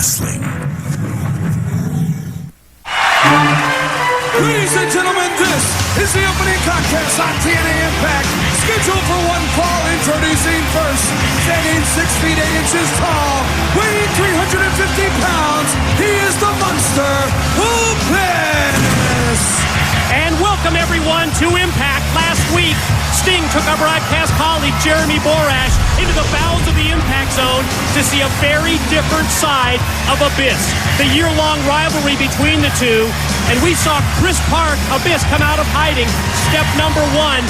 Wrestling. Ladies and gentlemen, this is the opening contest on TNA Impact. Scheduled for one fall, introducing first. Standing 6 feet 8 inches tall, weighing 350 pounds, he is the monster, Abyss! And welcome everyone to Impact. Last week, Sting took our broadcast colleague Jeremy Borash into the bowels of the Impact Zone to see a very different side of Abyss. The year-long rivalry between the two, and we saw Chris Park, Abyss, come out of hiding. Step number one,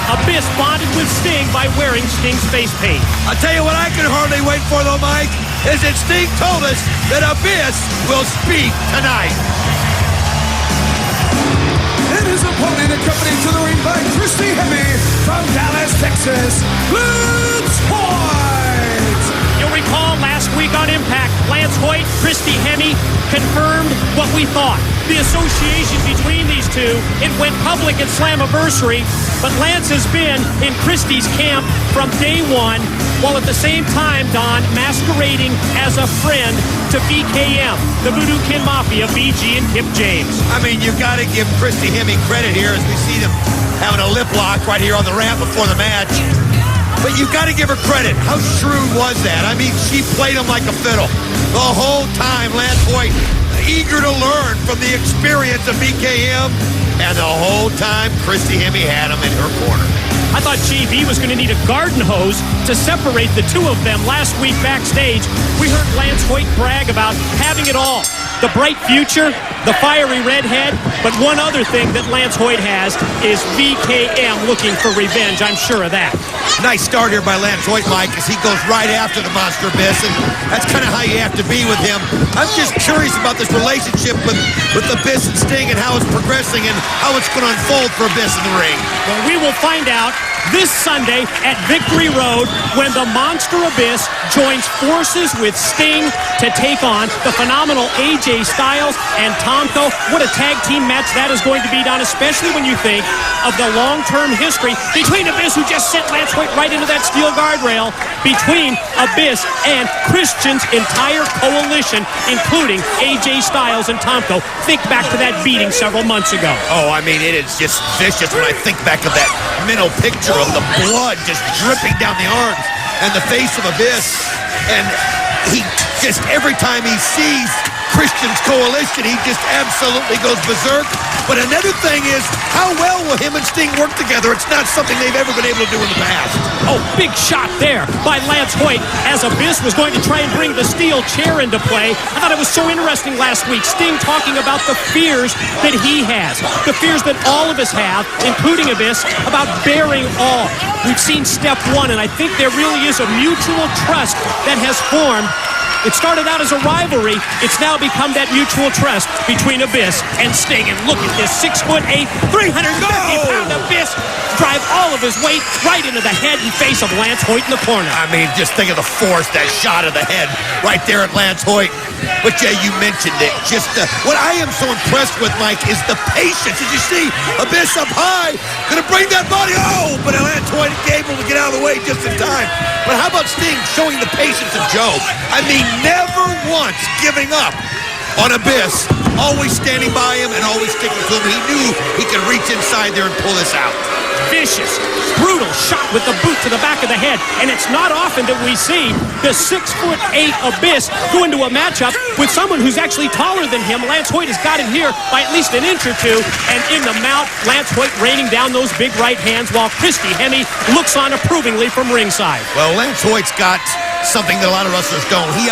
Abyss bonded with Sting by wearing Sting's face paint. I'll tell you what I can hardly wait for though, Mike, is that Sting told us that Abyss will speak tonight. And his opponent, accompanied to the ring by Christy Hemme from Dallas, Texas, Lance Hoyt! You'll recall last week on Impact, Lance Hoyt, Christy Hemme confirmed what we thought. The association between these two, it went public at Slammiversary, but Lance has been in Christy's camp from day one, while at the same time, Don, masquerading as a friend to VKM, the Voodoo Kin Mafia, BG and Kip James. I mean, you got to give Christy Hemme credit here as we see them having a lip lock right here on the ramp before the match. But you got to give her credit. How shrewd was that? I mean, she played him like a fiddle. The whole time, Lance Hoyt, eager to learn from the experience of VKM, and the whole time, Christy Hemme had him in her corner. I thought JV was going to need a garden hose to separate the two of them. Last week backstage, we heard Lance Hoyt brag about having it all. The bright future, the fiery redhead, but one other thing that Lance Hoyt has is VKM looking for revenge. I'm sure of that. Nice start here by Lance Hoyt, Mike, as he goes right after the Monster Abyss, and that's kind of how you have to be with him. I'm just curious about this relationship with Abyss and Sting and how it's progressing and how it's going to unfold for Abyss in the ring. Well, we will find out this Sunday at Victory Road when the Monster Abyss joins forces with Sting to take on the phenomenal AJ Styles and Tomko. What a tag team match that is going to be, Don, especially when you think of the long-term history between Abyss, who just sent Lance Hoyt right into that steel guardrail, between Abyss and Christian's entire coalition, including AJ Styles and Tomko. Think back to that beating several months ago. Oh, I mean, it is just vicious when I think back of that mental picture of the blood just dripping down the arms and the face of Abyss. And he just, every time he sees Christian's coalition, he just absolutely goes berserk. But another thing is, how well will him and Sting work together? It's not something they've ever been able to do in the past. Oh, big shot there by Lance Hoyt as Abyss was going to try and bring the steel chair into play. I thought it was so interesting last week, Sting talking about the fears that he has, the fears that all of us have, including Abyss, about bearing all. We've seen step one, and I think there really is a mutual trust that has formed. It started out as a rivalry. It's now become that mutual trust between Abyss and Sting. And look at this 6'8", 350-pound Abyss drive all of his weight right into the head and face of Lance Hoyt in the corner. I mean, just think of the force, that shot of the head right there at Lance Hoyt. But yeah, you mentioned it. Just what I am so impressed with, Mike, is the patience. Did you see Abyss up high? Gonna bring that body. Oh, but Lance Hoyt able to get out of the way just in time. But how about Sting showing the patience of Job? I mean, never once giving up on Abyss. Always standing by him and always sticking to him. He knew he could reach inside there and pull this out. Vicious, brutal shot with the boot to the back of the head. And it's not often that we see the 6'8" Abyss go into a matchup with someone who's actually taller than him. Lance Hoyt has got him here by at least an inch or two. And in the mount, Lance Hoyt raining down those big right hands while Christy Hemme looks on approvingly from ringside. Well, Lance Hoyt's got something that a lot of wrestlers don't. He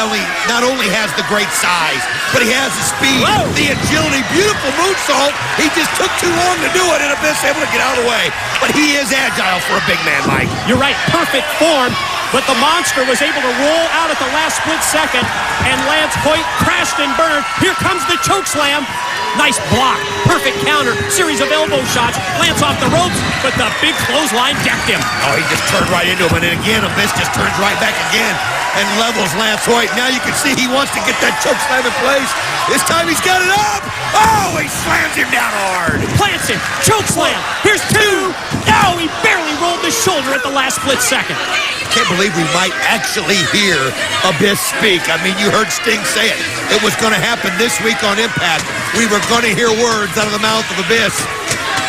not only has the great size, but he has the speed, the agility, beautiful moonsault. He just took too long to do it, and Abyss able to get out of the way. But he is agile for a big man, Mike. You're right, perfect form. But the Monster was able to roll out at the last split second, and Lance Hoyt crashed and burned. Here comes the choke slam. Nice block, perfect counter, series of elbow shots. Lance off the ropes, but the big clothesline decked him. Oh, he just turned right into him, and then again, Abyss just turns right back again and levels Lance Hoyt. Now you can see he wants to get that choke slam in place. This time he's got it up. Oh, he slams him down hard. Plants him, choke slam. Here's two. No, he barely rolled the shoulder at the last split second. Can't believe we might actually hear Abyss speak. I mean, you heard Sting say it. It was going to happen this week on Impact. We were going to hear words out of the mouth of Abyss.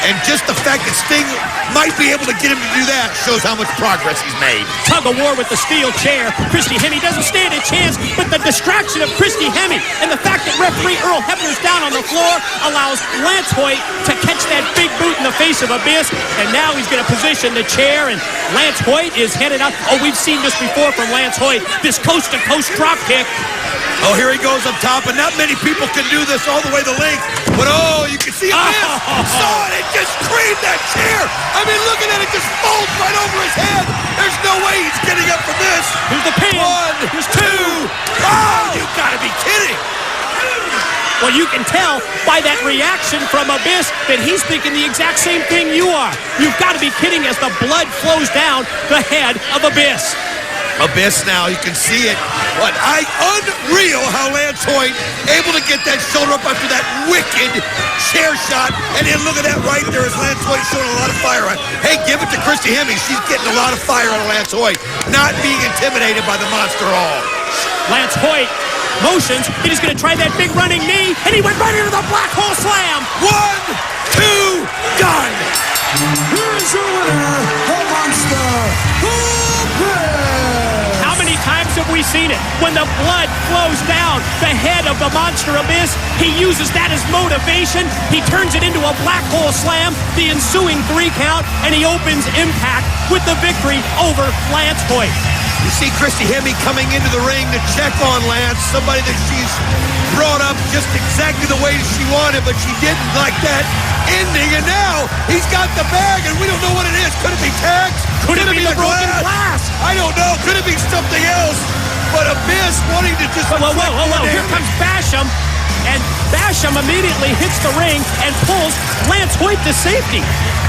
And just the fact that Sting might be able to get him to do that shows how much progress he's made. Tug of war with the steel chair. Christy Hemme doesn't stand a chance, but the distraction of Christy Hemme and the fact that referee Earl Hebner's down on the floor allows Lance Hoyt to catch that big boot in the face of Abyss, and now he's going to position the chair, and Lance Hoyt is headed up. Oh, we've seen this before from Lance Hoyt, this coast-to-coast drop kick. Oh, here he goes up top, and not many people can do this all the way the length. But oh, you can see Abyss saw it and just creamed that chair. I mean, looking at it, just folds right over his head. There's no way he's getting up from this. Here's the pin. One, Here's two. Oh, you gotta be kidding. Well, you can tell by that reaction from Abyss that he's thinking the exact same thing you are. You've got to be kidding as the blood flows down the head of Abyss. Abyss now, you can see it. But unreal how Lance Hoyt able to get that shoulder up after that wicked chair shot. And then look at that right there as Lance Hoyt showing a lot of fire. Hey, give it to Christy Hemme. She's getting a lot of fire out of Lance Hoyt. Not being intimidated by the Monster Hall. Lance Hoyt motions, and he's going to try that big running knee, and he went right into the black hole slam. 1, 2, done. Here's your winner, the Monster, Abyss. How many times have we seen it? When the blood flows down the head of the Monster Abyss, he uses that as motivation. He turns it into a black hole slam, the ensuing 3 count, and he opens Impact with the victory over Lance Hoyt. You see Christy Hemme coming into the ring to check on Lance, somebody that she's brought up just exactly the way she wanted, but she didn't like that ending, and now he's got the bag, and we don't know what it is. Could it be tags? Could it be the broken glass? I don't know. Could it be something else? But Abyss wanting to just... Whoa. Here comes Basham, and Basham immediately hits the ring and pulls Lance Hoyt to safety.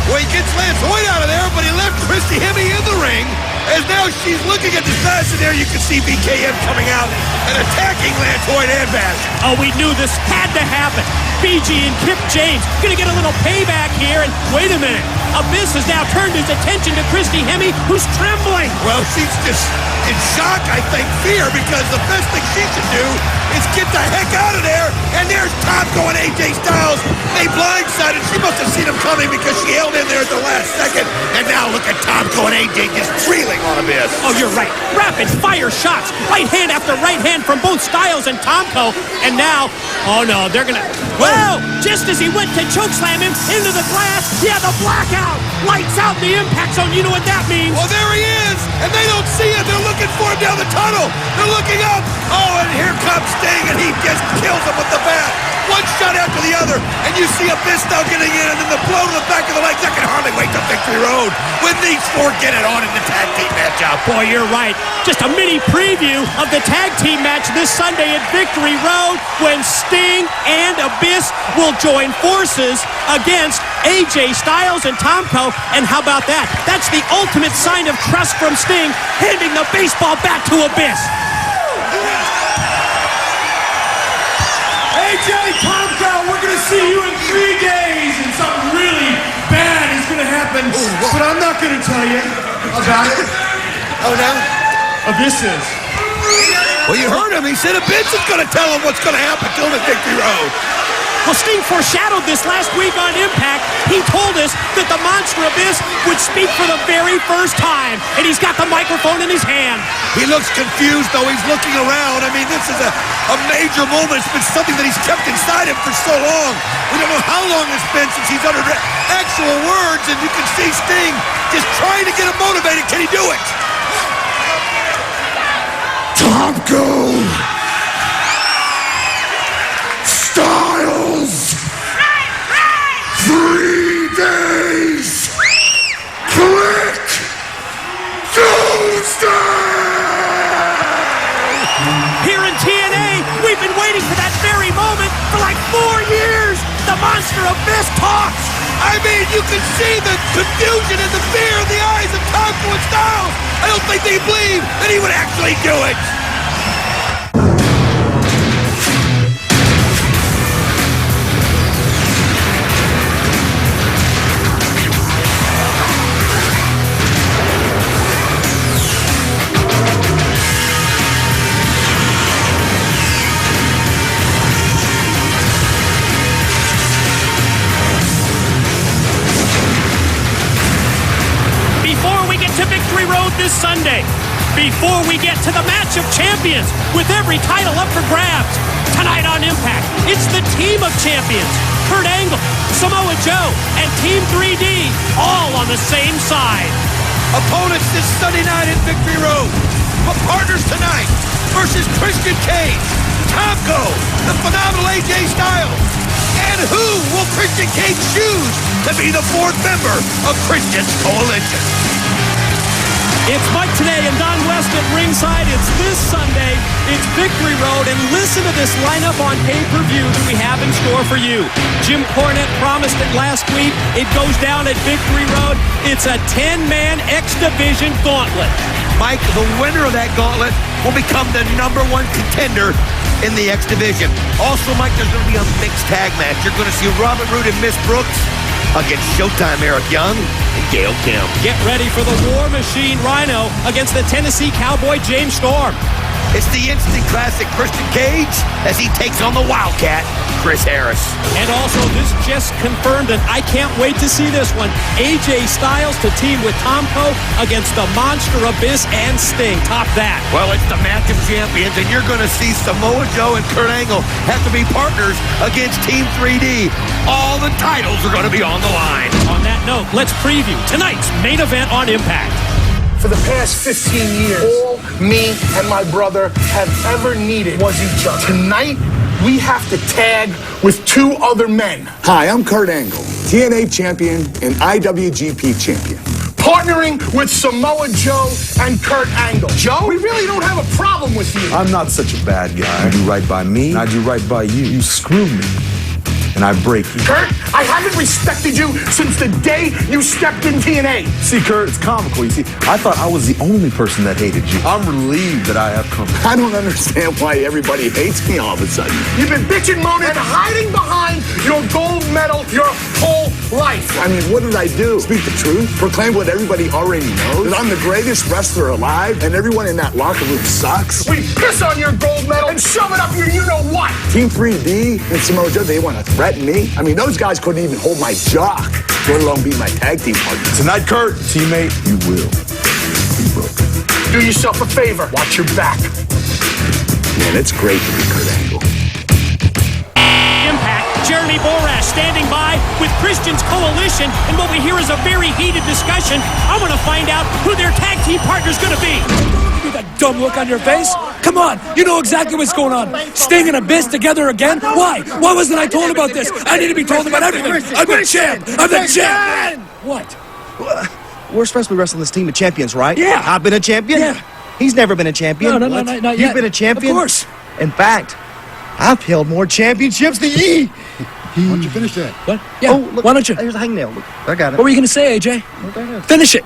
Well, he gets Lance Hoyt out of there, but he left Christy Hemme in the ring. As now she's looking at the side, and there you can see BKM coming out and attacking Lance Hoyt and Bash. Oh, we knew this had to happen. BG and Kip James gonna get a little payback here, and wait a minute. Abyss has now turned his attention to Christy Hemme, who's trembling. Well, she's just in shock, I think, fear, because the best thing she should do is get the heck out of there. And there's Tom going AJ Styles. They blindsided. She must have seen him coming because she held in there at the last second. And now look at Tom going AJ just reeling on Abyss. Oh, you're right. Rapid fire shots. Right hand after right hand from both Styles and Tomko. And now, oh no, they're gonna... Well, just as he went to chokeslam him into the glass, yeah, the blackout. Lights out the Impact Zone. You know what that means. Well, there he is. And they don't see him. They're looking for him down the tunnel. They're looking up. Oh, and here comes Sting, and he just kills him with the bat. One shot after the other, and you see Abyss now getting in, and then the blow to the back of the legs. That can hardly wait to Victory Road when these 4 get it on in the tag team matchup. Boy, you're right. Just a mini preview of the tag team match this Sunday at Victory Road when Sting and Abyss will join forces against AJ Styles and Tomko. And how about that? That's the ultimate sign of trust from Sting, handing the baseball bat to Abyss. AJ, Tomko, we're going to see you in 3 days, and something really bad is going to happen. But I'm not going to tell you about it. Oh, no? Abyss is. Well, you heard him. He said Abyss is going to tell him what's going to happen to him at Victory Road. Well, Sting foreshadowed this last week on Impact. He told us that the Monster Abyss would speak for the very first time, and he's got the microphone in his hand. He looks confused, though. He's looking around. I mean, this is a major moment. It's been something that he's kept inside him for so long. We don't know how long it's been since he's uttered actual words, and you can see Sting just trying to get him motivated. Can he do it? Tomko! Styles! 3 days! Click! Tuesday! Here in TNA, we've been waiting for that very moment for like 4 years. The Monster Abyss talks. I mean, you can see the confusion and the fear in the eyes of Tomko and Styles. I don't think they believe that he would actually do it. this Sunday. Before we get to the match of champions, with every title up for grabs, tonight on Impact, it's the team of champions. Kurt Angle, Samoa Joe, and Team 3D, all on the same side. Opponents this Sunday night at Victory Road. But partners tonight versus Christian Cage, Tomko, the phenomenal AJ Styles. And who will Christian Cage choose to be the fourth member of Christian's coalition? It's Mike Tenay and Don West at ringside. It's this Sunday. It's Victory Road. And listen to this lineup on pay-per-view that we have in store for you. Jim Cornette promised it last week. It goes down at Victory Road. It's a 10-man X Division gauntlet. Mike, the winner of that gauntlet will become the #1 contender in the X Division. Also, Mike, there's going to be a mixed tag match. You're going to see Robert Roode and Miss Brooks against Showtime Eric Young and Gail Kim. Get ready for the War Machine Rhino against the Tennessee Cowboy James Storm. It's the instant classic Christian Cage as he takes on the Wildcat, Chris Harris. And also, this just confirmed, and I can't wait to see this one, AJ Styles to team with Tomko against the Monster Abyss and Sting. Top that. Well, it's the match of champions, and you're going to see Samoa Joe and Kurt Angle have to be partners against Team 3D. All the titles are going to be on the line. On that note, let's preview tonight's main event on Impact. For the past 15 years, all me and my brother have ever needed was each other. Tonight, we have to tag with 2 other men. Hi, I'm Kurt Angle, TNA champion and IWGP champion. Partnering with Samoa Joe and Kurt Angle. Joe, we really don't have a problem with you. I'm not such a bad guy. You do right by me, and I do right by you. You screw me, and I break you. Kurt, I haven't respected you since the day you stepped in TNA. See, Kurt, it's comical. You see, I thought I was the only person that hated you. I'm relieved that I have company. I don't understand why everybody hates me all of a sudden. You've been bitching, moaning, and hiding behind your gold medal your whole life. I mean, what did I do? Speak the truth? Proclaim what everybody already knows? That I'm the greatest wrestler alive and everyone in that locker room sucks? We piss on your gold medal and shove it up your you-know-what. Team 3D and Samoa Joe, they want to threaten me? I mean, those guys couldn't even hold my jock, let alone be my tag team partner. Tonight, Kurt, teammate, you will be broken. Do yourself a favor. Watch your back. Man, it's great to be Kurt Angle. Impact, Jeremy Borash standing by with Christian's coalition, and what we hear is a very heated discussion. I want to find out who their tag team partner's going to be. That dumb look on your face? Come on, you know exactly what's going on. Sting and Abyss together again? Why? Why wasn't I told about this? I need to be told about everything. I'm the champ. I'm the champ. What? We're supposed to be wrestling this team of champions, right? Yeah. I've been a champion. Yeah. He's never been a champion. No, not yet. You've been a champion? Of course. In fact, I've held more championships than ye. Why don't you finish that? What? Yeah. Oh, look, why don't you? There's a hangnail. Look, I got it. What were you going to say, AJ? Finish it.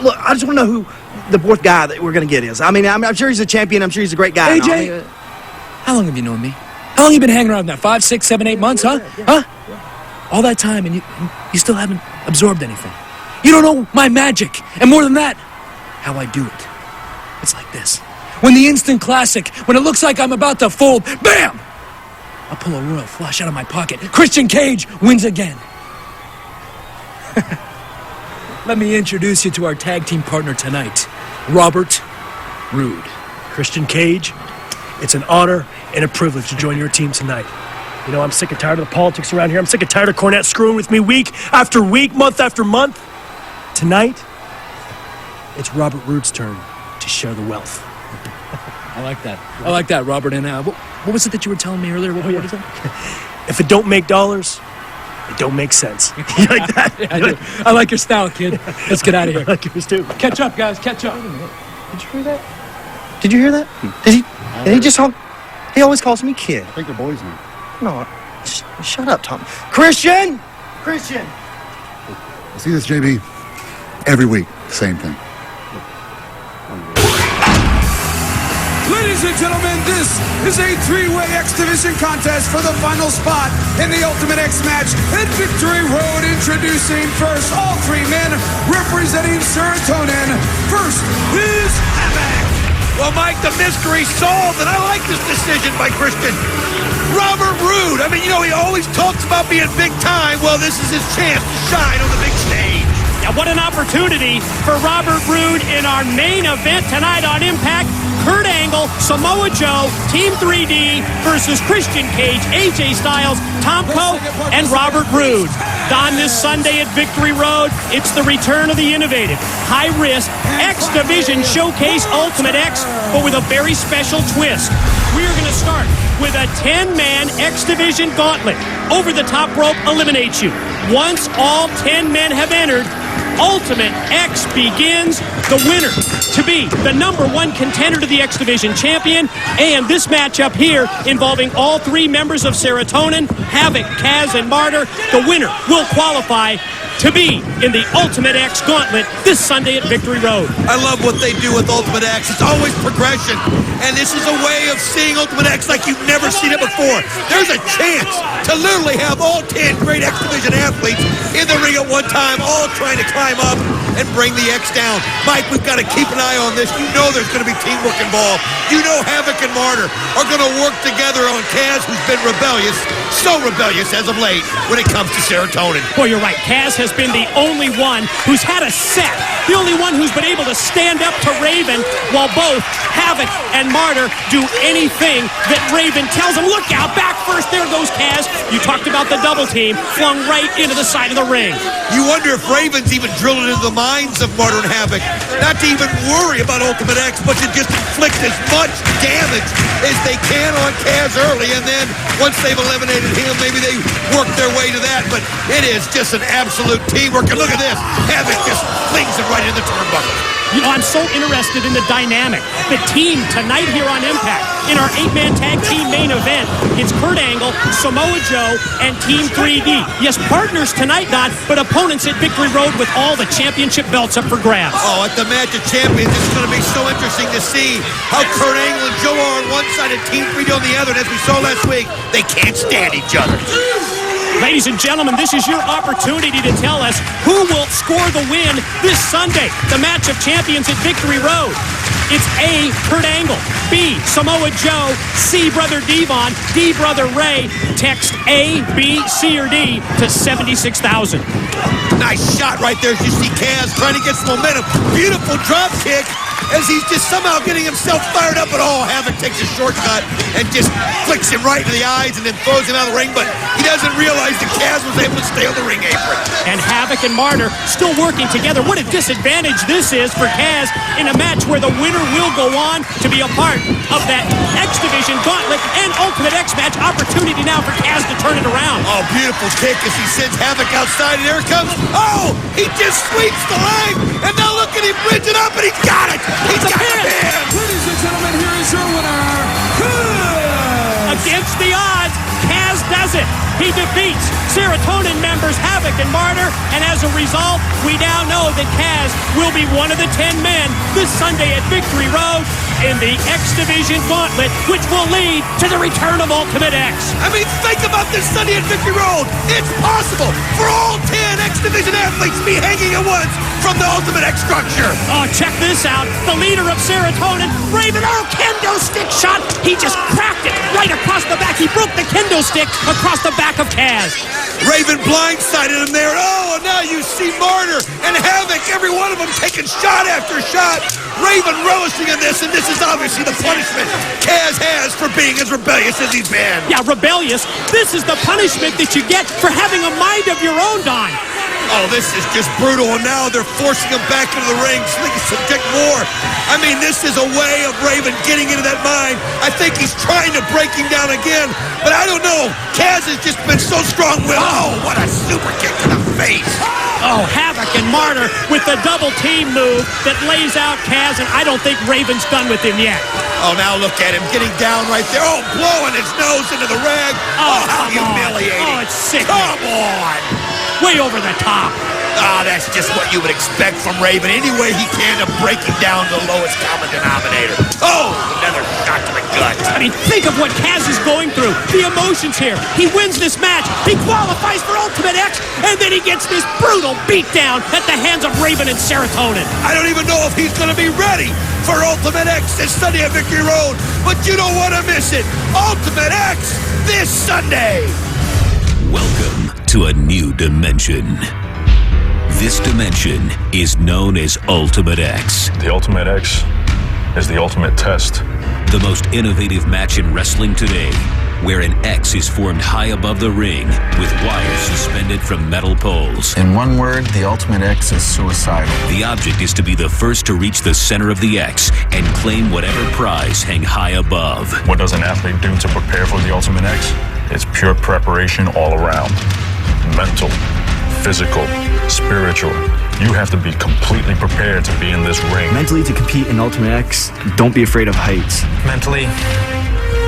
Look, I just want to know who the 4th guy that we're going to get is. I mean, I'm sure he's a champion. I'm sure he's a great guy. AJ? How long have you known me? How long have you been hanging around now? 5, 6, 7, 8 months, huh? Huh? All that time, and you still haven't absorbed anything. You don't know my magic. And more than that, how I do it. It's like this. When the instant classic, when it looks like I'm about to fold, bam! I'll pull a royal flush out of my pocket. Christian Cage wins again. Let me introduce you to our tag team partner tonight, Robert Roode. Christian Cage, it's an honor and a privilege to join your team tonight. You know, I'm sick and tired of the politics around here. I'm sick and tired of Cornette screwing with me week after week, month after month. Tonight, it's Robert Roode's turn to share the wealth. I like that. I like that, Robert. And what was it that you were telling me earlier? What is it? If it don't make dollars, it don't make sense. You like that? Yeah, I do. I like your style, kid. Let's get out of here. I like yours too. Catch up, guys. Catch up. Did you hear that? Did you hear that? Did he just talk? He always calls me kid. I think they're boys now. No, shut up, Tom. Christian! Christian! I see this, JB, every week. Same thing. Ladies and gentlemen, this is a 3-way X Division contest for the final spot in the Ultimate X match at Victory Road. Introducing first, all 3 men representing Serotonin. First is Havoc. Well, Mike, the mystery solved, and I like this decision by Christian. Robert Roode, I mean, you know, he always talks about being big time. Well, this is his chance to shine on the big stage. And what an opportunity for Robert Roode in our main event tonight on Impact. Kurt Angle, Samoa Joe, Team 3D versus Christian Cage, AJ Styles, Tomko, and Robert Roode. On this Sunday at Victory Road, it's the return of the innovative, high-risk X Division Showcase Ultimate X, but with a very special twist. We are going to start with a 10-man X Division gauntlet. Over the top rope eliminates you. Once all 10 men have entered, Ultimate X begins. The winner to be the #1 contender to the X Division champion. And this matchup here involving all 3 members of Serotonin, Havoc, Kaz, and Martyr, the winner will qualify to be in the Ultimate X Gauntlet this Sunday at Victory Road. I love what they do with Ultimate X. It's always progression. And this is a way of seeing Ultimate X like you've never seen it before. There's a chance to literally have all 10 great X Division athletes in the ring at one time, all trying to climb up and bring the X down. Mike, we've got to keep an eye on this. You know there's going to be teamwork involved. You know Havoc and Martyr are going to work together on Kaz, who's been rebellious, so rebellious as of late when it comes to Serotonin. Boy, you're right. Kaz has been the only one who's had a set, the only one who's been able to stand up to Raven while both Havoc and Martyr do anything that Raven tells them. Look out, back first, there goes Kaz. You talked about the double team, flung right into the side of the ring. You wonder if Raven's even drilled it into the minds of Martyr and Havoc, not to even worry about Ultimate X, but to just inflict as much damage as they can on Kaz early, and then once they've eliminated him, maybe they work their way to that, but it is just an absolute teamwork. And look at this, Havoc just flings it right in the turnbuckle. You know, I'm so interested in the dynamic, the team tonight here on Impact. In our 8-man tag team main event, it's Kurt Angle, Samoa Joe, and Team 3D. Yes, partners tonight, Don, but opponents at Victory Road with all the championship belts up for grabs. Oh, at the match of champions, it's going to be so interesting to see how Kurt Angle and Joe are on one side and Team 3D on the other. And as we saw last week, they can't stand each other. Ladies and gentlemen, this is your opportunity to tell us who will score the win this Sunday, the match of champions at Victory Road. It's A, Kurt Angle, B, Samoa Joe, C, Brother Devon, D, Brother Ray. Text A, B, C, or D to 76,000. Nice shot right there as you see Kaz trying to get some momentum. Beautiful drop kick as he's just somehow getting himself fired up at all. Havoc takes a shortcut and just flicks him right into the eyes and then throws him out of the ring, but he doesn't realize that Kaz was able to stay on the ring apron. And Havoc and Martyr still working together. What a disadvantage this is for Kaz in a match where the winner will go on to be a part of that X Division Gauntlet and Ultimate X match. Opportunity now for Kaz to turn it around. Oh, beautiful kick as he sends Havoc outside, and there it comes. Oh, he just sweeps the leg, and now look at him bridge it up, and he got it. He's got the pin. Ladies and gentlemen, here is your winner, Kaz. Against the odds, Kaz does it. He defeats Serotonin members Havoc and Martyr, and as a result, we now know that Kaz will be one of the 10 men this Sunday at Victory Road in the X Division Gauntlet, which will lead to the return of Ultimate X. I mean, think about this Sunday at Victory Road. It's possible for all 10 X Division athletes to be hanging at once from the Ultimate X structure. Oh, check this out. The leader of Serotonin, Raven, kendo stick shot. He just cracked it right across the back. He broke the kendo stick across the back of Kaz. Raven blindsided him there. Oh, and now you see Martyr and Havoc, every one of them taking shot after shot. Raven relishing in this, and this is obviously the punishment Kaz has for being as rebellious as he's been. Yeah, rebellious. This is the punishment that you get for having a mind of your own, Don. Oh, this is just brutal, and now they're forcing him back into the ring so they can subject more. I mean, this is a way of Raven getting into that mind. I think he's trying to break him down again, but I don't know. Kaz has just been so strong-willed. Oh, what a super kick to the face. Oh, Havoc and Martyr with the double team move that lays out Kaz, and I don't think Raven's done with him yet. Oh, now look at him getting down right there. Oh, blowing his nose into the rag. Oh, how humiliating. Oh, it's sick. Come on. Way over the top. Ah, that's just what you would expect from Raven. Any way he can to break him down to the lowest common denominator. Oh, another shot to the gut. I mean, think of what Kaz is going through. The emotions here. He wins this match. He qualifies for Ultimate X, and then he gets this brutal beatdown at the hands of Raven and Serotonin. I don't even know if he's going to be ready for Ultimate X this Sunday at Victory Road, but you don't want to miss it. Ultimate X this Sunday. Welcome to a new dimension. This dimension is known as Ultimate X. The Ultimate X is the ultimate test. The most innovative match in wrestling today, where an X is formed high above the ring with wires suspended from metal poles. In one word, the Ultimate X is suicidal. The object is to be the first to reach the center of the X and claim whatever prize hang high above. What does an athlete do to prepare for the Ultimate X? It's pure preparation all around. Mental, physical, spiritual. You have to be completely prepared to be in this ring. Mentally, to compete in Ultimate X, don't be afraid of heights. Mentally,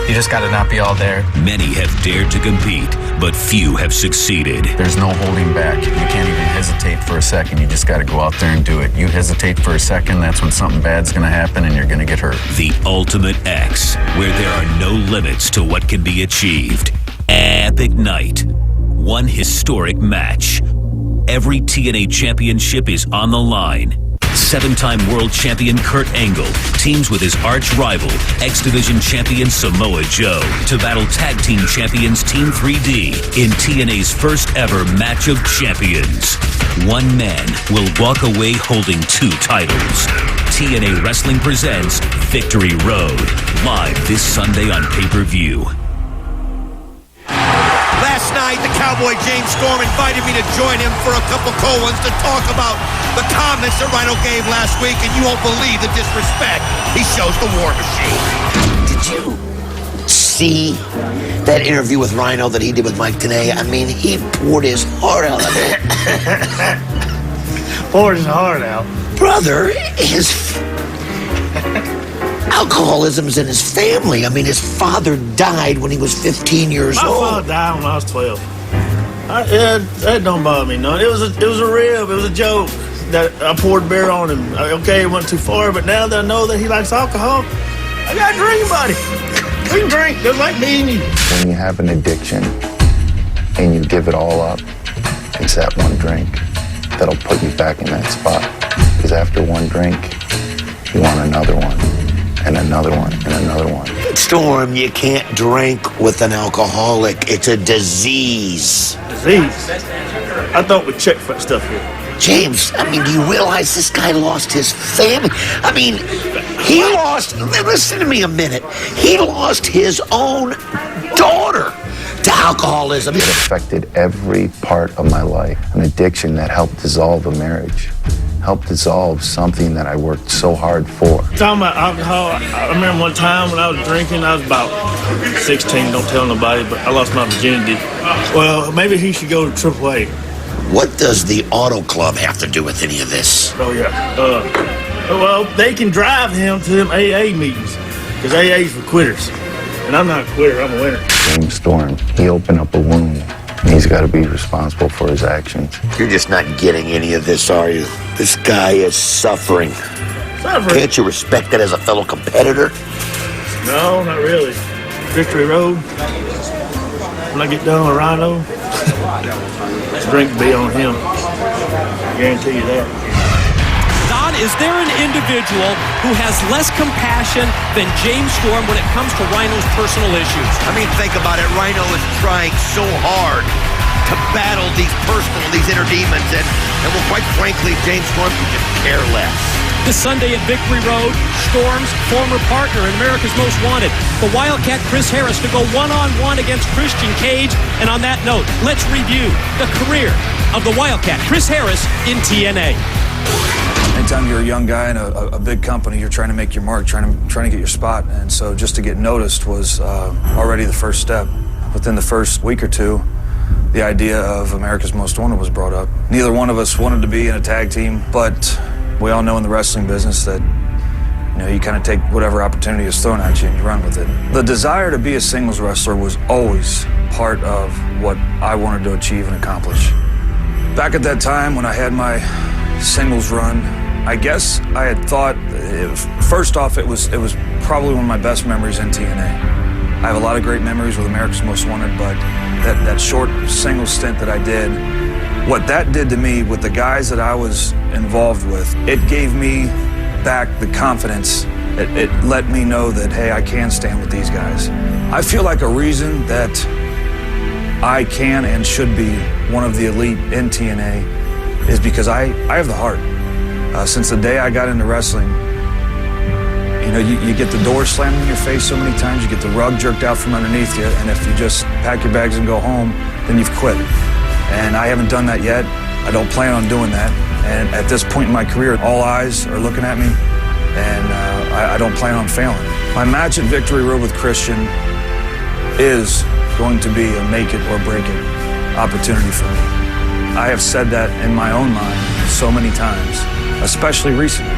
you just gotta not be all there. Many have dared to compete, but few have succeeded. There's no holding back. You can't even hesitate for a second. You just gotta go out there and do it. You hesitate for a second, that's when something bad's gonna happen and you're gonna get hurt. The Ultimate X, where there are no limits to what can be achieved. Epic night. One historic match. Every TNA championship is on the line. 7-time world champion Kurt Angle teams with his arch rival, X Division champion Samoa Joe, to battle tag team champions Team 3D in TNA's first ever match of champions. One man will walk away holding 2 titles. TNA Wrestling presents Victory Road, live this Sunday on pay-per-view. Last night, the Cowboy James Storm invited me to join him for a couple cold ones to talk about the comments that Rhino gave last week, and you won't believe the disrespect he shows the War Machine. Did you see that interview with Rhino that he did with Mike Tenay? I mean, he poured his heart out of it. Poured his heart out. Brother, his alcoholism's in his family. I mean, his father died when he was 15 years old. My father died when I was 12. That don't bother me none. It was a rib. It was a joke that I poured beer on him. Okay, it went too far, but now that I know that he likes alcohol, I got a drinking buddy. We can drink just like me and you. When you have an addiction and you give it all up, it's that one drink that'll put you back in that spot. Because after one drink, you want another one. And another one, and another one. Storm, you can't drink with an alcoholic. It's a disease. Disease? I thought we checked for that stuff here. James, I mean, do you realize this guy lost his family? I mean, he lost, listen to me a minute. He lost his own daughter to alcoholism. It affected every part of my life. An addiction that helped dissolve a marriage. Helped dissolve something that I worked so hard for. Talking about alcohol, I remember one time when I was drinking, I was about 16, don't tell nobody, but I lost my virginity. Well, maybe he should go to AAA. What does the Auto Club have to do with any of this? Oh, yeah. Well, they can drive him to them AA meetings, because AA's for quitters. And I'm not a quitter, I'm a winner. James Storm, he opened up a wound. He's got to be responsible for his actions. You're just not getting any of this, are you? This guy is suffering. Suffering? Can't you respect that as a fellow competitor? No, not really. Victory Road. When I get done with Rhino, this drink will be on him. I guarantee you that. Don, is there an individual who has less compassion than James Storm when it comes to Rhino's personal issues? I mean, think about it. Rhino is trying so hard to battle these inner demons, and well, quite frankly, James Storm could just care less. This Sunday at Victory Road, Storm's former partner in America's Most Wanted, the Wildcat Chris Harris, to go one-on-one against Christian Cage. And on that note, let's review the career of the Wildcat Chris Harris in TNA. Anytime you're a young guy in a big company, you're trying to make your mark, trying to get your spot. And so just to get noticed was already the first step. Within the first week or two, the idea of America's Most Wanted was brought up. Neither one of us wanted to be in a tag team, but we all know in the wrestling business that you kind of take whatever opportunity is thrown at you and you run with it. The desire to be a singles wrestler was always part of what I wanted to achieve and accomplish. Back at that time when I had my singles run, I guess I had thought, first off, it was probably one of my best memories in TNA. I have a lot of great memories with America's Most Wanted, but that short single stint that I did, what that did to me with the guys that I was involved with, it gave me back the confidence. It let me know that, hey, I can stand with these guys. I feel like a reason that I can and should be one of the elite in TNA is because I have the heart. Since the day I got into wrestling, you know, you get the door slammed in your face so many times, you get the rug jerked out from underneath you, and if you just pack your bags and go home, then you've quit. And I haven't done that yet. I don't plan on doing that. And at this point in my career, all eyes are looking at me, and I don't plan on failing. My match at Victory Road with Christian is going to be a make it or break it opportunity for me. I have said that in my own mind so many times, especially recently.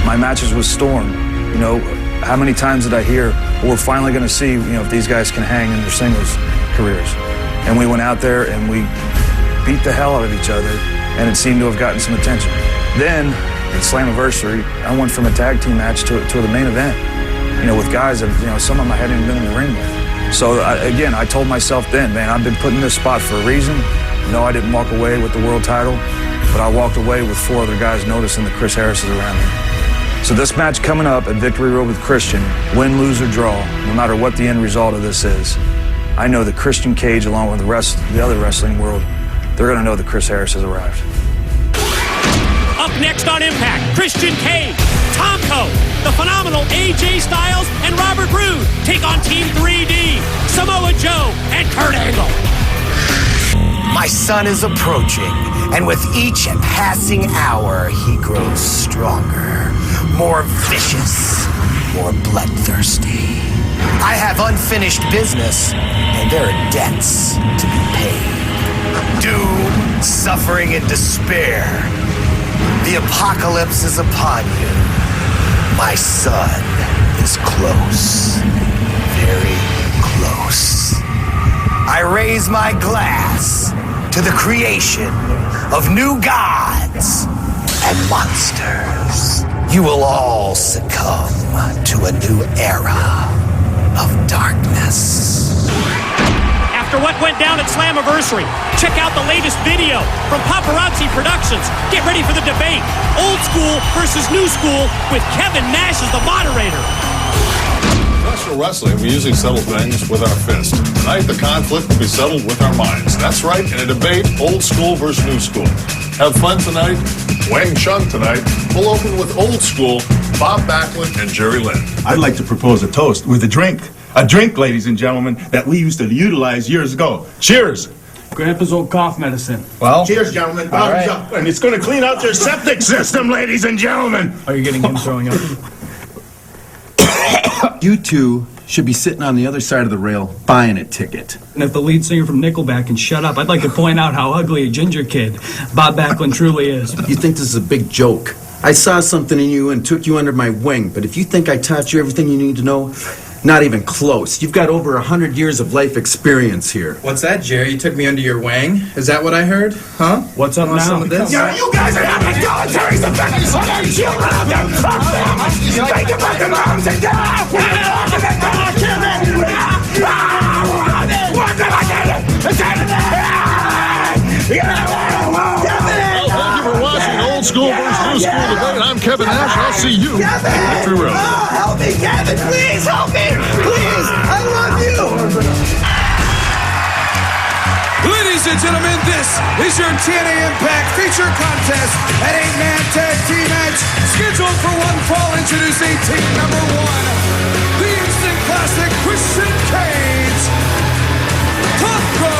My matches with Storm, you know, how many times did I hear, well, we're finally going to see, you know, if these guys can hang in their singles careers. And we went out there and we beat the hell out of each other, and it seemed to have gotten some attention. Then, at Slammiversary, I went from a tag team match to the main event, you know, with guys that, you know, some of them I hadn't even been in the ring with. So, again, I told myself then, man, I've been put in this spot for a reason. No, I didn't walk away with the world title, but I walked away with 4 other guys noticing that Chris Harris is around me. So this match coming up at Victory Road with Christian, win, lose, or draw, no matter what the end result of this is, I know that Christian Cage, along with the other wrestling world, they're going to know that Chris Harris has arrived. Up next on Impact, Christian Cage, Tomko, the phenomenal AJ Styles, and Robert Roode take on Team 3D, Samoa Joe, and Kurt Angle. My son is approaching, and with each passing hour, he grows stronger, more vicious, more bloodthirsty. I have unfinished business, and there are debts to be paid. Doom, suffering, and despair. The apocalypse is upon you. My son is close, very close. I raise my glass to the creation of new gods and monsters. You will all succumb to a new era of darkness. After what went down at Slammiversary, check out the latest video from Paparazzi Productions. Get ready for the debate. Old school versus new school with Kevin Nash as the moderator. Professional wrestling, we usually settle things with our fist. Tonight, the conflict will be settled with our minds. That's right, in a debate, old school versus new school. Have fun tonight. Wang Chung tonight. We'll open with old school, Bob Backlund and Jerry Lynn. I'd like to propose a toast with a drink. A drink, ladies and gentlemen, that we used to utilize years ago. Cheers! Grandpa's old cough medicine. Well, cheers, gentlemen. Thumbs up. And it's going to clean out your septic system, ladies and gentlemen. Are you getting him throwing up? You two should be sitting on the other side of the rail buying a ticket. And if the lead singer from Nickelback can shut up, I'd like to point out how ugly a ginger kid Bob Backlund truly is. You think this is a big joke? I saw something in you and took you under my wing, but if you think I taught you everything you need to know, not even close. You've got over 100 years of life experience here. What's that, Jerry? You took me under your wing? Is that what I heard? Huh? What's up now? Some of this? Yeah, you guys are not the military's effects on our children out there. Our families. Think about the moms and dads. What did I get? Thank you for watching Old School vs. New School Debate. I'm Kevin Nash. I'll see you at Victory Road. Help me, Kevin. Please help me. Please. I love you. Ladies and gentlemen, this is your TNA Impact feature contest at 8-man tag team match scheduled for one fall. Introducing team number 1, the instant classic Christian Cage, Tomko,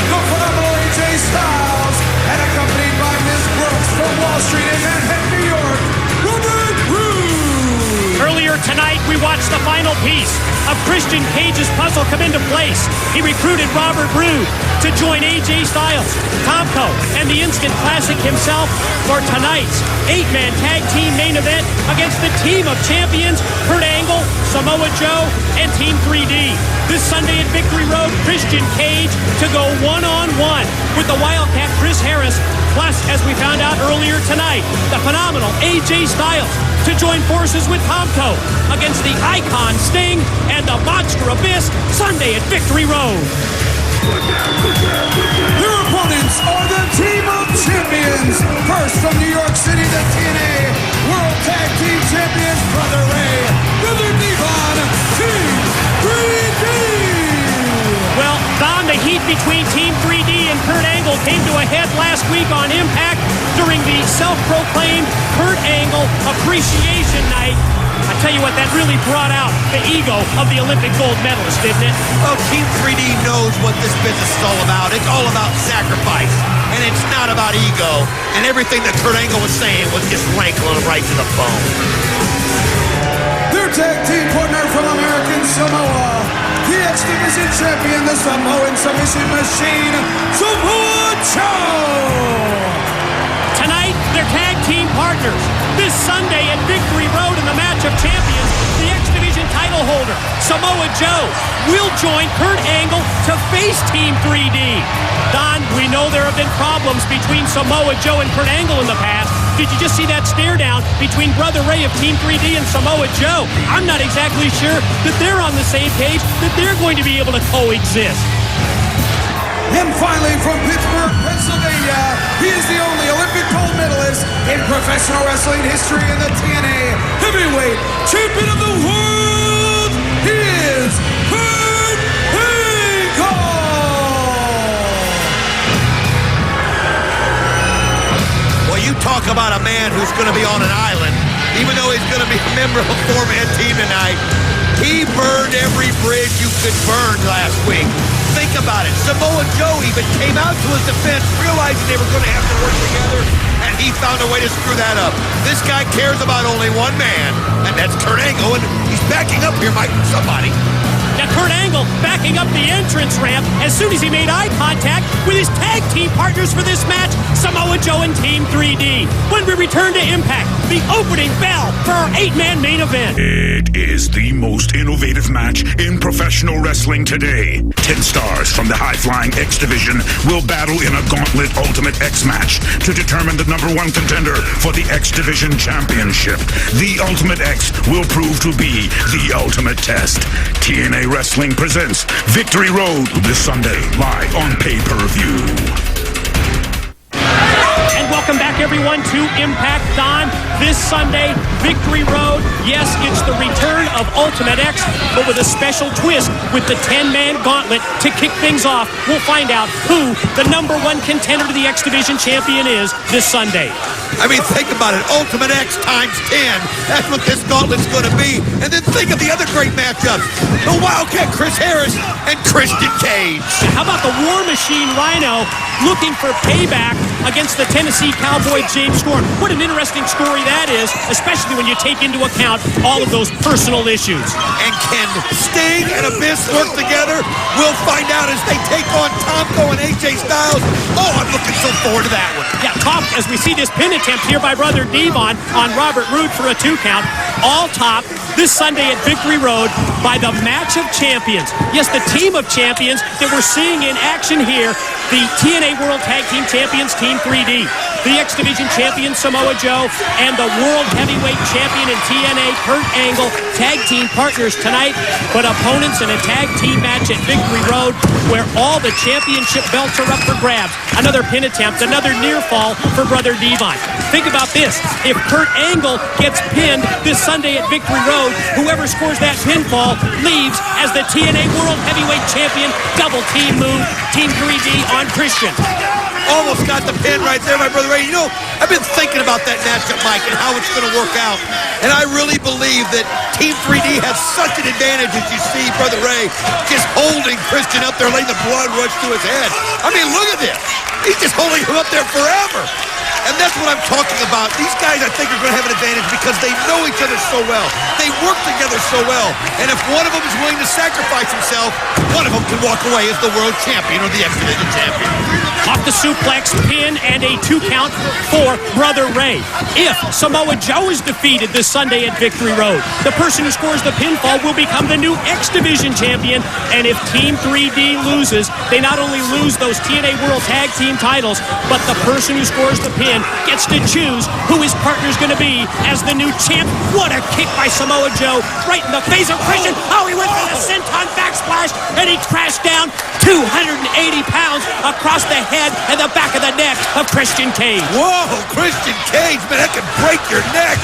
the phenomenal AJ Styles, and accompanied by Ms. Brooks from Wall Street in Manhattan, New York, Robert Roode. Earlier tonight, we watched the final piece of Christian Cage's puzzle come into place. He recruited Robert Roode to join AJ Styles, Tomko, and the instant classic himself for tonight's 8-man tag team main event against the team of champions Kurt Angle, Samoa Joe, and Team 3D. This Sunday at Victory Road, Christian Cage to go one-on-one with the Wildcat Chris Harris, plus, as we found out earlier tonight, the phenomenal AJ Styles to join forces with Tomko against the Icon Sting and the Monster Abyss Sunday at Victory Road. Their opponents are the Team of Champions. First from New York City, the TNA World Tag Team Champions, Brother Ray, Brother Devon, Team 3D. Well, Don, the heat between Team 3D and Kurt Angle Angle came to a head last week on Impact during the self-proclaimed Kurt Angle Appreciation Night. I tell you what, that really brought out the ego of the Olympic gold medalist, didn't it? Well, Team 3D knows what this business is all about. It's all about sacrifice, and it's not about ego. And everything that Kurt Angle was saying was just rankling right to the bone. Their tag team partner from American Samoa, the X-Division champion, the Samoan submission machine, Samoa Joe! Tonight, their tag team partners. This Sunday at Victory Road in the Match of Champions, the X-Division title holder, Samoa Joe, will join Kurt Angle to face Team 3D. Don, we know there have been problems between Samoa Joe and Kurt Angle in the past. Did you just see that stare down between Brother Ray of Team 3D and Samoa Joe? I'm not exactly sure that they're on the same page, that they're going to be able to coexist. And finally, from Pittsburgh, Pennsylvania, he is the only Olympic gold medalist in professional wrestling history in the TNA Heavyweight Champion of the World. He is Kurt Angle. Well, you talk about a man who's going to be on an island, even though he's going to be a member of a four-man team tonight. He burned every bridge you could burn last week. Think about it. Samoa Joe even came out to his defense, realizing they were going to have to work together, and he found a way to screw that up. This guy cares about only one man, and that's Kurt Angle, and he's backing up here, Mike, from somebody. Now Kurt Angle backing up the entrance ramp as soon as he made eye contact with his tag team partners for this match, Samoa Joe and Team 3D. When we return to Impact, the opening bell for our 8-man main event. It is the most innovative match in professional wrestling today. 10 stars from the high-flying X Division will battle in a Gauntlet Ultimate X match to determine the #1 contender for the X Division Championship. The Ultimate X will prove to be the ultimate test. TNA Wrestling presents Victory Road this Sunday, live on pay-per-view. And welcome back, everyone, to Impact. Don, this Sunday, Victory Road. Yes, it's the return of Ultimate X, but with a special twist with the 10-man gauntlet to kick things off. We'll find out who the #1 contender to the X Division champion is this Sunday. I mean, think about it. Ultimate X times 10. That's what this gauntlet's going to be. And then think of the other great matchups. The Wildcat Chris Harris and Christian Cage. How about the War Machine Rhino looking for payback against the Tennessee Cowboy James Storm? What an interesting story that is, especially when you take into account all of those personal issues. And can Sting and Abyss work together? We'll find out as they take on Tomko and AJ Styles. Oh, I'm looking so forward to that one. Yeah, top as we see this pin attempt here by Brother Devon on Robert Roode for a 2 count. All top this Sunday at Victory Road by the Match of Champions. Yes, the team of champions that we're seeing in action here. The TNA World Tag Team Champions, Team 3D. The X Division Champion, Samoa Joe, and the World Heavyweight Champion in TNA, Kurt Angle, tag team partners tonight, but opponents in a tag team match at Victory Road where all the championship belts are up for grabs. Another pin attempt, another near fall for Brother Devon. Think about this. If Kurt Angle gets pinned this Sunday at Victory Road, whoever scores that pinfall leaves as the TNA World Heavyweight Champion. Double team move, Team 3D on Christian. Almost got the pin right there, my brother Ray. You know, I've been thinking about that matchup, Mike, and how it's going to work out. And I really believe that Team 3D has such an advantage as you see Brother Ray just holding Christian up there, letting the blood rush to his head. I mean, look at this. He's just holding him up there forever. And that's what I'm talking about. These guys, I think, are going to have an advantage because they know each other so well. They work together so well. And if one of them is willing to sacrifice himself, one of them can walk away as the world champion or the X Division champion. Off the suplex, pin, and a 2 count for Brother Ray. If Samoa Joe is defeated this Sunday at Victory Road, the person who scores the pinfall will become the new X Division champion. And if Team 3D loses, they not only lose those TNA World Tag Team titles, but the person who scores the pin gets to choose who his partner's going to be as the new champ. What a kick by Samoa Joe right in the face of Christian. Oh, he went for the senton backsplash, and he crashed down 280 pounds across the head and the back of the neck of Christian Cage. Whoa, Christian Cage, man, that can break your neck.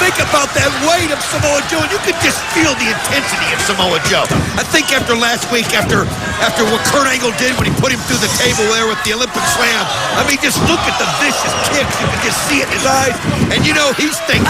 Think about that weight of Samoa Joe, and you could just feel the intensity of Samoa Joe. I think after last week, after what Kurt Angle did when he put him through the table there with the Olympic Slam, I mean, just look at the vicious kicks. You can just see it in his eyes. And you know he's thinking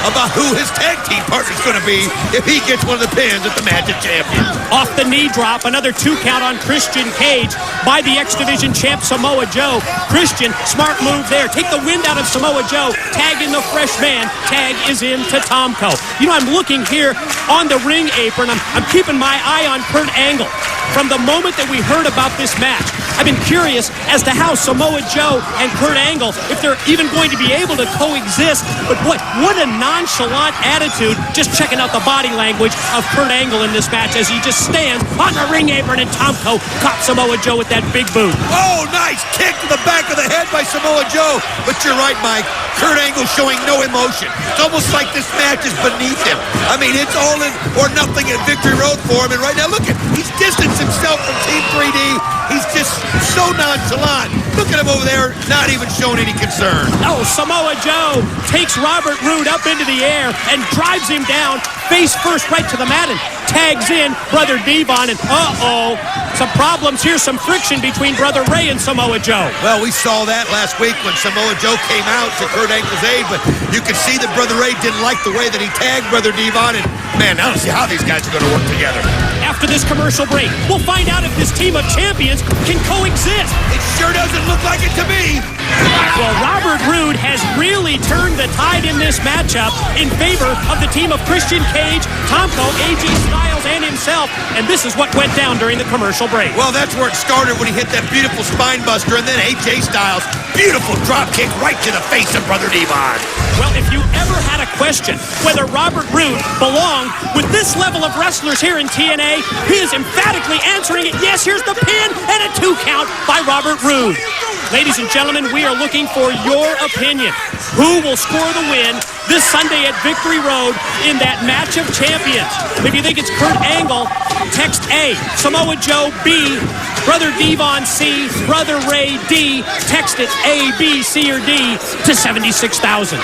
about who his tag team partner's going to be if he gets one of the pins at the Match of Champions. Off the knee drop, another 2 count on Christian Cage by the X Division champ Samoa Joe. Christian, smart move there. Take the wind out of Samoa Joe. Tag in the fresh man. Tag is in to Tomko. You know, I'm looking here on the ring apron. I'm keeping my eye on Kurt Angle. From the moment that we heard about this match, I've been curious as to how Samoa Joe and Kurt Angle, if they're even going to be able to coexist. But what a nonchalant attitude, just checking out the body language of Kurt Angle in this match as he just stands on the ring apron, and Tomko caught Samoa Joe with that big boot. Oh, nice kick to the back of the head by Samoa Joe. But you're right, Mike. Kurt Angle showing no emotion. It's almost like this match is beneath him. I mean, it's all in or nothing at Victory Road for him. And right now, look at, he's distanced himself from Team 3D. He's just so nonchalant. Look at him over there, not even showing any concern. Oh, Samoa Joe takes Robert Roode up into the air and drives him down face first right to the mat and tags in Brother Devon. And some problems here, some friction between Brother Ray and Samoa Joe. Well, we saw that last week when Samoa Joe came out to Kurt Angle's aid, but you could see that Brother Ray didn't like the way that he tagged Brother Devon, and man, I don't see how these guys are going to work together. After this commercial break, we'll find out if this team of champions can coexist. It sure doesn't look like it to me. Well, Robert Roode has really turned the tide in this matchup in favor of the team of Christian Cage, Tomko, AJ Styles, and himself, and this is what went down during the commercial break. Well, that's where it started when he hit that beautiful spine buster, and then AJ Styles, beautiful drop kick right to the face of Brother Devon. Well, if you ever had a question whether Robert Roode belonged with this level of wrestlers here in TNA, he is emphatically answering it. Yes, here's the pin and a 2 count by Robert Roode. Ladies and gentlemen, we are looking for your opinion. Who will score the win this Sunday at Victory Road in that Match of Champions? If you think it's Kurt Angle, text A. Samoa Joe, B. Brother Devon, C. Brother Ray, D. Text it A, B, C, or D to 76,000.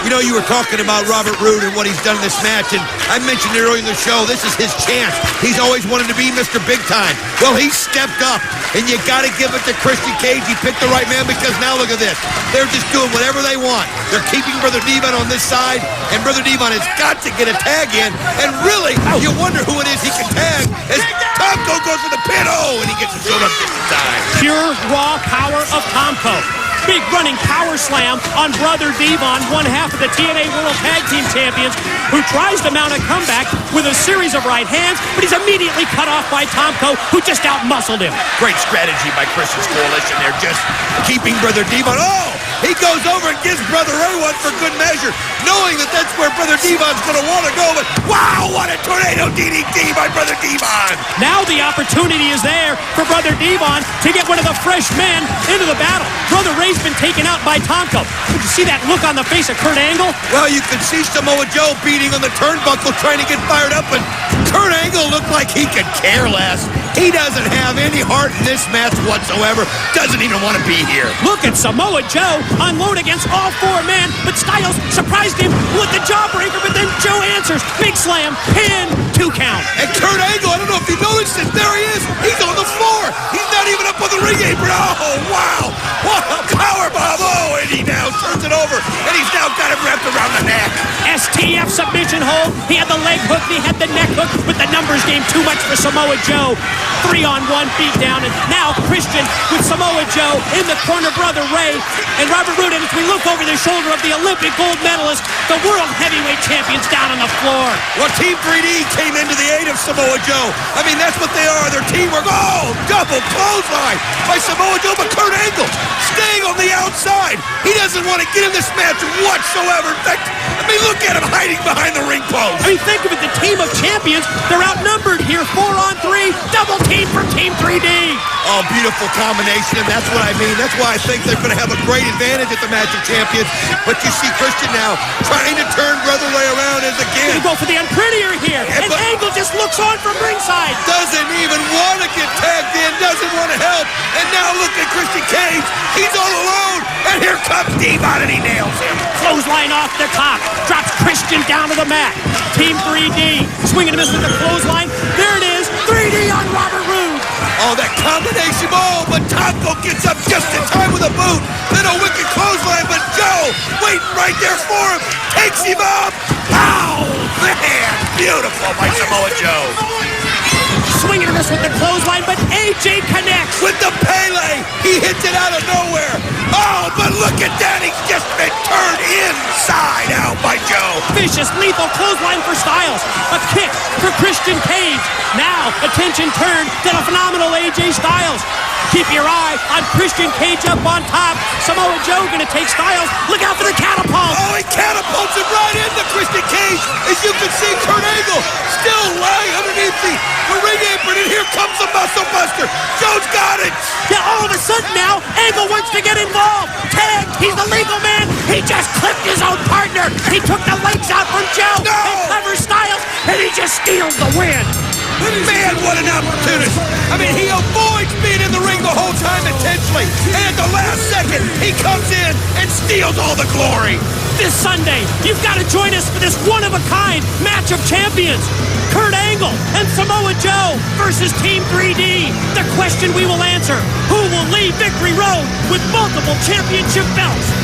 You know, you were talking about Robert Roode and what he's done in this match, and I mentioned it earlier in the show, this is his chance. He's always wanted to be Mr. Big Time. Well, he stepped up, and you got to give it to Christian Cage. He picked the right man, because now look at this. They're just doing whatever they want. They're keeping Brother Devon on this side, and Brother Devon has got to get a tag in, and really, you wonder who it is he can tag as Tomko goes for the pin. Oh, and he gets it showed up just in time. Pure raw power of Tomko. Big running power slam on Brother Devon, one half of the TNA World Tag Team Champions, who tries to mount a comeback with a series of right hands, but he's immediately cut off by Tomko, who just out-muscled him. Great strategy by Christian's Coalition. They're just keeping Brother Devon. Oh, he goes over and gives Brother Ray one for good measure, knowing that that's where Brother Devon's going to want to go. But wow, what a tornado DDT by Brother Devon. Now the opportunity is there for Brother Devon to get one of the fresh men into the battle. Brother Ray's been taken out by Tomko. Did you see that look on the face of Kurt Angle? Well, you could see Samoa Joe beating on the turnbuckle, trying to get fired up, and Kurt Angle looked like he could care less. He doesn't have any heart in this match whatsoever. Doesn't even want to be here. Look at Samoa Joe unload against all 4 men, but Styles surprised him with the jawbreaker, but then Joe answers. Big slam, pin, 2 count. And Kurt Angle, I don't know if you noticed this, there he is. He's on the floor. He's not even up on the ring apron. Oh, wow. What a powerbomb. Oh, and he now turns it over, and he's now got him wrapped around the neck. STF submission hold. He had the leg hook, he had the neck hook, but the numbers game too much for Samoa Joe. 3-on-1 beatdown, and now Christian with Samoa Joe in the corner, Brother Ray, and Robert Roode. And as we look over the shoulder of the Olympic gold medalist, the world heavyweight champions down on the floor. Well, Team 3D came into the aid of Samoa Joe. I mean, that's what they are. Their teamwork. Oh, double clothesline by Samoa Joe, but Kurt Angle staying on the outside. He doesn't want to get in this match whatsoever. In fact, I mean, look at him hiding behind the ring post. I mean, think of it, the team of champions, they're outnumbered here, 4-on-3, double team from Team 3D. Oh, beautiful combination, and that's what I mean. That's why I think they're going to have a great advantage at the Match of Champions. But you see Christian now trying to turn Brother Ray around as again. He's going to go for the unprettier here, and Angle just looks on from ringside. Doesn't even want to get tagged in, doesn't want to help. And now look at Christian Cage. He's all alone, and here comes Devon, and he nails him. Clothesline off the top, drops Christian him down to the mat. Team 3D swinging and missing with the clothesline. There it is. 3D on Robert Roode. Oh, that combination ball, but Taco gets up just in time with a boot. Then a wicked clothesline, but Joe waiting right there for him. Takes him up. Ow, man, beautiful by Samoa Joe. Swinging and miss with the clothesline, but AJ connects. With the Pele, he hits it out of nowhere. Oh, but look at that, he's just been turned inside out by Joe. Vicious, lethal clothesline for Styles. A kick for Christian Cage. Now, attention turned to the phenomenal AJ Styles. Keep your eye on Christian Cage up on top. Samoa Joe gonna take Styles. Look out for the catapult. Oh, he catapults him right into Christian Cage. As you can see, Kurt Angle still lying underneath the ring apron, and here comes the Muscle Buster. Joe's got it. Yeah, all of a sudden now, Angle wants to get involved. Tag, he's the legal man. He just clipped his own partner. He took the legs out from Joe. No. And covers Styles, and he just steals the win. Man, what an opportunity. I mean, he avoids being in the ring the whole time intentionally. And at the last second, he comes in and steals all the glory. This Sunday, you've got to join us for this one-of-a-kind match of champions. Kurt Angle and Samoa Joe versus Team 3D. The question we will answer, who will leave Victory Road with multiple championship belts?